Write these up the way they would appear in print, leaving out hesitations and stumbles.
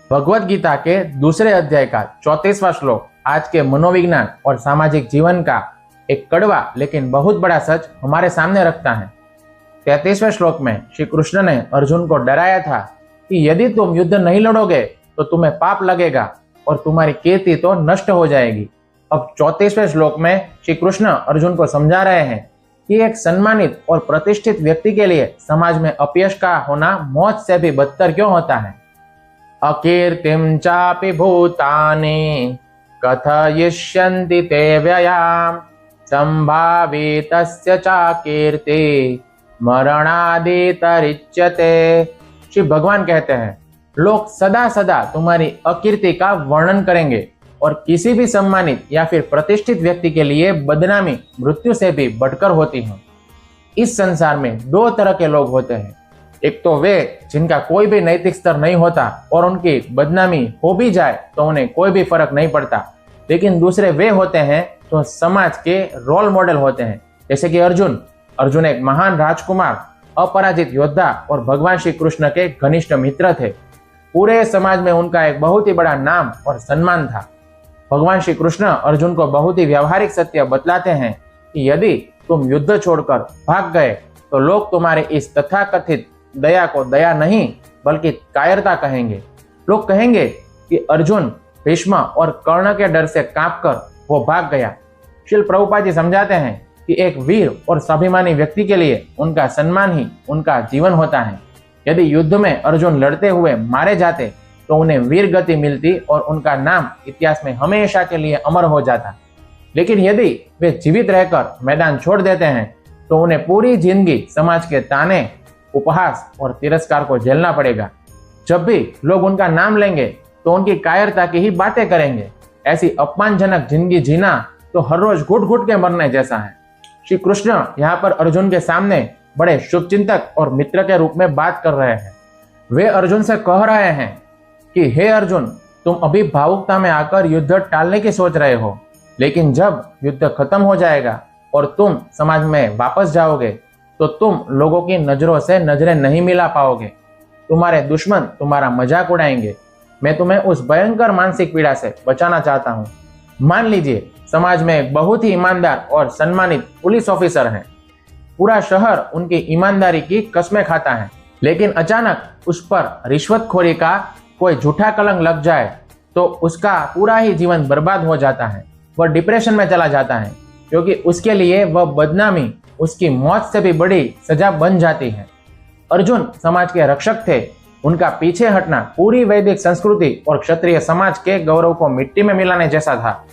भगवत गीता के दूसरे अध्याय का 34वां श्लोक आज के मनोविज्ञान और सामाजिक जीवन का एक कड़वा लेकिन बहुत बड़ा सच हमारे सामने रखता है। 33वें श्लोक में श्री कृष्ण ने अर्जुन को डराया था कि यदि तुम युद्ध नहीं लड़ोगे तो तुम्हें पाप लगेगा और तुम्हारी कीर्ति तो नष्ट हो जाएगी। अब 34वें श्लोक में श्री कृष्ण अर्जुन को समझा रहे हैं कि एक सम्मानित और प्रतिष्ठित व्यक्ति के लिए समाज में अपयश का होना मौत से भी बदतर क्यों होता है। अकीर्तिं चापि भूतानि कथयिष्यन्ति ते व्ययाम् संभावितस्य चाकीर्ति मरणादितरिच्यते। श्री भगवान कहते हैं, लोग सदा सदा तुम्हारी अकीर्ति का वर्णन करेंगे और किसी भी सम्मानित या फिर प्रतिष्ठित व्यक्ति के लिए बदनामी मृत्यु से भी बढ़कर होती है। इस संसार में दो तरह के लोग होते हैं, एक तो वे जिनका कोई भी नैतिक स्तर नहीं होता और उनकी बदनामी हो भी जाए तो उन्हें कोई भी फर्क नहीं पड़ता, लेकिन दूसरे वे होते हैं जो समाज के रोल मॉडल होते हैं, जैसे कि अर्जुन एक महान राजकुमार, अपराजित योद्धा और भगवान श्री कृष्ण के घनिष्ठ मित्र थे। पूरे समाज में उनका एक बहुत ही बड़ा नाम और सम्मान था। भगवान श्री कृष्ण अर्जुन को बहुत ही व्यावहारिक सत्य बतलाते हैं कि यदि तुम युद्ध छोड़कर भाग गए तो लोग तुम्हारे इस तथाकथित दया को दया नहीं बल्कि कायरता कहेंगे। लोग कहेंगे कि अर्जुन भीष्म और कर्ण के डर से कांपकर वो भाग गया। श्रील प्रभुपाद जी समझाते हैं कि एक वीर और स्वाभिमानी व्यक्ति के लिए उनका सम्मान ही उनका जीवन होता है। यदि युद्ध में अर्जुन लड़ते हुए मारे जाते तो उन्हें वीर गति मिलती और उनका नाम इतिहास में हमेशा के लिए अमर हो जाता। लेकिन यदि वे जीवित रहकर मैदान छोड़ देते हैं तो उन्हें पूरी जिंदगी समाज के ताने, उपहास और तिरस्कार को झेलना पड़ेगा। जब भी लोग उनका नाम लेंगे तो उनकी कायरता की ही बातें करेंगे। ऐसी अपमानजनक जिंदगी जीना तो हर रोज घुट घुट के मरने जैसा है। श्री कृष्ण यहाँ पर अर्जुन के सामने बड़े शुभचिंतक और मित्र के रूप में बात कर रहे हैं। वे अर्जुन से कह रहे हैं कि हे अर्जुन, तुम अभी भावुकता में आकर युद्ध टालने की सोच रहे हो, लेकिन जब युद्ध खत्म हो जाएगा और तुम समाज में वापस जाओगे तो तुम लोगों की नजरों से नजरें नहीं मिला पाओगे। तुम्हारे दुश्मन तुम्हारा मजाक उड़ाएंगे। मैं तुम्हें उस भयंकर मानसिक पीड़ा से बचाना चाहता हूँ। मान लीजिए समाज में एक बहुत ही ईमानदार और सम्मानित पुलिस ऑफिसर हैं। पूरा शहर उनकी ईमानदारी की कस्में खाता है, लेकिन अचानक उस पर रिश्वतखोरी का कोई झूठा कलंक लग जाए तो उसका पूरा ही जीवन बर्बाद हो जाता है। वह डिप्रेशन में चला जाता है क्योंकि उसके लिए वह बदनामी उसकी मौत से भी बड़ी सजा बन जाती है। अर्जुन समाज के रक्षक थे। उनका पीछे हटना पूरी वैदिक संस्कृति और क्षत्रिय समाज के गौरव को मिट्टी में मिलाने जैसा था।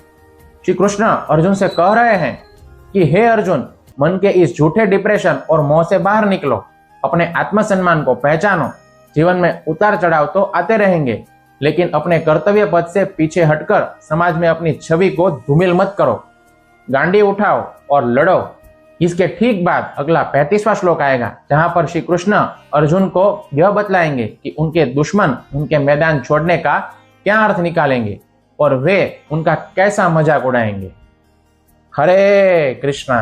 श्री कृष्ण अर्जुन से कह रहे हैं कि हे अर्जुन, मन के इस झूठे डिप्रेशन और मोह से बाहर निकलो। अपने आत्मसम्मान को पहचानो। जीवन में उतार चढ़ाव तो आते रहेंगे, लेकिन अपने कर्तव्य पथ से पीछे हटकर समाज में अपनी छवि को धूमिल मत करो। गांडी उठाओ और लड़ो। इसके ठीक बाद अगला 35वां श्लोक आएगा, जहां पर श्री कृष्ण अर्जुन को यह बतलाएंगे कि उनके दुश्मन उनके मैदान छोड़ने का क्या अर्थ निकालेंगे और वे उनका कैसा मजाक उड़ाएंगे। हरे कृष्णा।